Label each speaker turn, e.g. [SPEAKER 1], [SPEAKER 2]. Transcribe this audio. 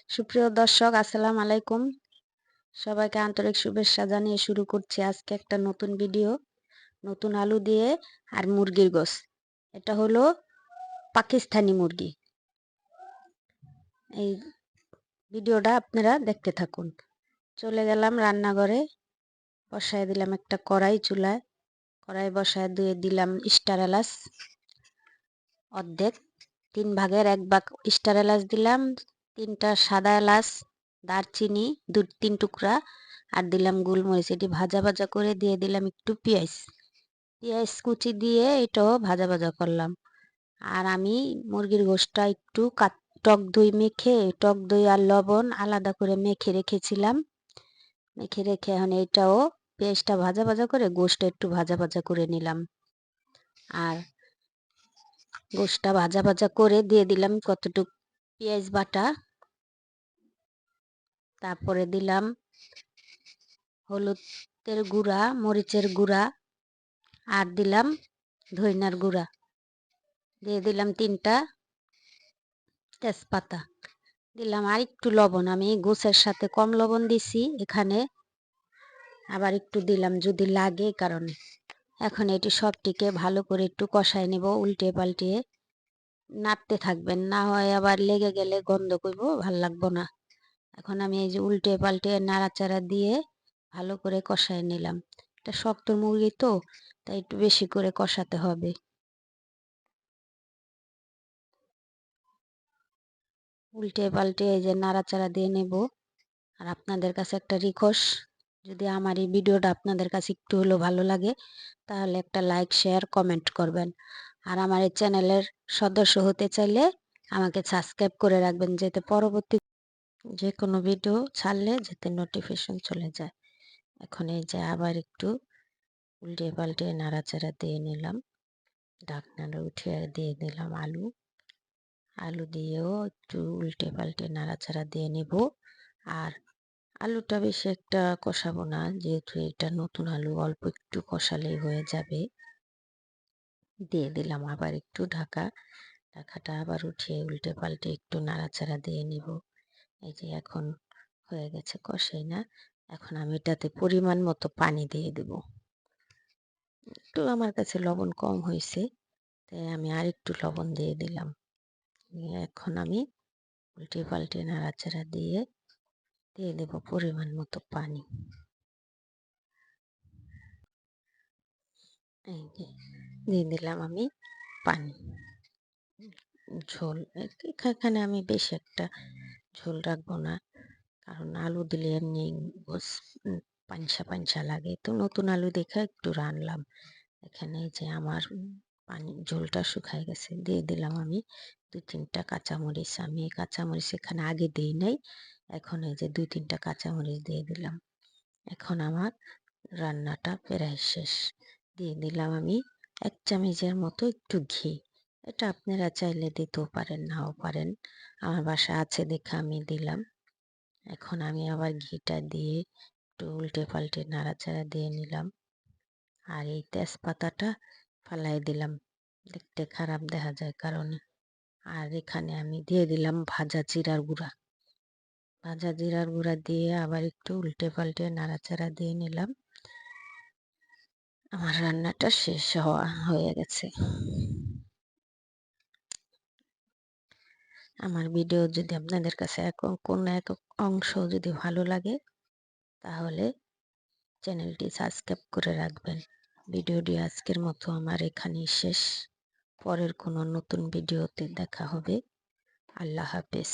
[SPEAKER 1] সুপ্রিয় দর্শক, আসসালামু আলাইকুম। সবাইকে আন্তরিক শুভেচ্ছা জানিয়ে শুরু করছি আজকে একটা নতুন ভিডিও। নতুন আলু দিয়ে আর মুরগির গোশ। এটা হলো পাকিস্তানি মুরগি। এই ভিডিওটা আপনারা দেখতে থাকুন। চলে গেলাম রান্নাঘরে, বসায় দিলাম একটা কড়াই চুলায়। কড়াই বসায় দিয়ে দিলাম স্টার এলাচ অর্ধেক, 3 ভাগের 1 ভাগ স্টার এলাচ দিলাম, 3টা সাদা এলাচ, দারচিনি 2-3 টুকরা, আর দিলাম গোলমরিচ। এটি ভাজা ভাজা করে দিয়ে দিলাম একটু পেঁয়াজ কুচি দিয়ে এটাও ভাজা ভাজা করলাম। আর আমি মুরগির গোশটা একটু টক দই মেখে, টক দই আর লবণ আলাদা করে মেখে রেখেছিলাম। মেখে রেখে এখন এটাও পেঁয়াজটা ভাজা ভাজা করে গোশটা একটু ভাজা ভাজা করে নিলাম। আর গোশটা ভাজা ভাজা করে দিয়ে দিলাম কতটুক পেঁয়াজ বাটা, তারপরে দিলাম হলুদের গুঁড়া, মরিচের গুঁড়া, আর দিলাম ধইনার গুঁড়া, দিয়ে দিলাম 3টা তেজপাতা, দিলাম আর একটু লবণ। আমি গোছের সাথে কম লবণ দিছি, এখানে আবার একটু দিলাম যদি লাগে এই কারণে। এখন এটি সবটিকে ভালো করে একটু কষায় নেব, উল্টে পাল্টিয়ে নাড়তে থাকবেন, না হয় আবার লেগে গেলে গন্ধ করব, ভাল লাগবো না। এখন আমি এই যে উল্টে পাল্টে নাড়াচাড়া দিয়ে ভালো করে কষায় নিলাম। এটা শক্ত মুরগি তো, তাই একটু বেশি করে কষাতে হবে। উল্টে পাল্টে এই যে নাড়াচাড়া দিয়ে নেব। আর আপনাদের কাছে একটা রিকোয়েস্ট, যদি আমার এই ভিডিওটা আপনাদের কাছে একটু হলেও ভালো লাগে তাহলে একটা লাইক, শেয়ার, কমেন্ট করবেন। আর আমার এই চ্যানেলের সদস্য হতে চাইলে আমাকে সাবস্ক্রাইব করে রাখবেন, যাতে পরবর্তী যে কোনো ভিডিও ছাড়লে যাতে নোটিফিকেশন চলে যায়। এখন এই যে আবার একটু উল্টে পাল্টে নাড়াচাড়া দিয়ে নিলাম, ঢাকনাটা উঠিয়ে দিয়ে দিলাম আলু দিয়েও একটু উল্টে পাল্টে নাড়াচাড়া দিয়ে নেব। আর আলুটা বেশি একটা কষাবো না, যেহেতু এটা নতুন আলু, অল্প একটু কষালেই হয়ে যাবে। দিয়ে দিলাম আবার একটু ঢাকাটা আবার উঠিয়ে উল্টে পাল্টে একটু নাড়াচাড়া দিয়ে নিব। এই যে এখন হয়ে গেছে কষাই না। এখন আমি এটাতে পরিমাণ মতো পানি দিয়ে দেব। একটু আমার কাছে লবণ কম হয়েছে, তাই আমি আর একটু লবণ দিয়ে দিলাম। এখন আমি উল্টে পাল্টে নাড়াচাড়া দিয়ে দেব পরিমাণ মতো পানি। এই যে দিয়ে দিলাম আমি পানি। ঝোল এখানে আমি বেশি একটা ঝোল রাখবো না, কারণ আলু দিলে এমনি পাঞ্চা পাঞ্চা লাগে, তো নতুন আলু দেখে একটু রানলাম। এখানে যে আমার পানি ঝোলটা শুকায় গেছে, দিয়ে দিলাম আমি 2-3টা কাঁচামরিচ। আমি কাঁচামরিচ এখানে আগে দিই নাই, এখন এই যে 2-3টা কাঁচামরিচ দিয়ে দিলাম। এখন আমার রান্নাটা প্রায় শেষ। দিয়ে দিলাম আমি 1 চামচের মতো একটু ঘি। এটা আপনারা চাইলে দিতেও পারেন, নাও পারেন, আমার বাসায় আছে দেখে আমি দিলাম। এখন আমি আবার ঘিটা দিয়ে একটু উল্টে পাল্টে নাড়াচাড়া দিয়ে নিলাম। আর এই তেজপাতাটা ফালাই দিলাম, দেখতে খারাপ দেখা যায় কারণে। আর এখানে আমি দিয়ে দিলাম ভাজা জিরার গুঁড়া দিয়ে আবার একটু উল্টে পাল্টে নাড়াচাড়া দিয়ে নিলাম। আমার রান্নাটা শেষ হয়ে গেছে। আমার ভিডিও যদি আপনাদের কাছে কোনো এক অংশ যদি ভালো লাগে তাহলে চ্যানেলটি সাবস্ক্রাইব করে রাখবেন। ভিডিওটি আজকের মতো আমার এখানেই শেষ। পরের কোনো নতুন ভিডিওতে দেখা হবে। আল্লাহ হাফেজ।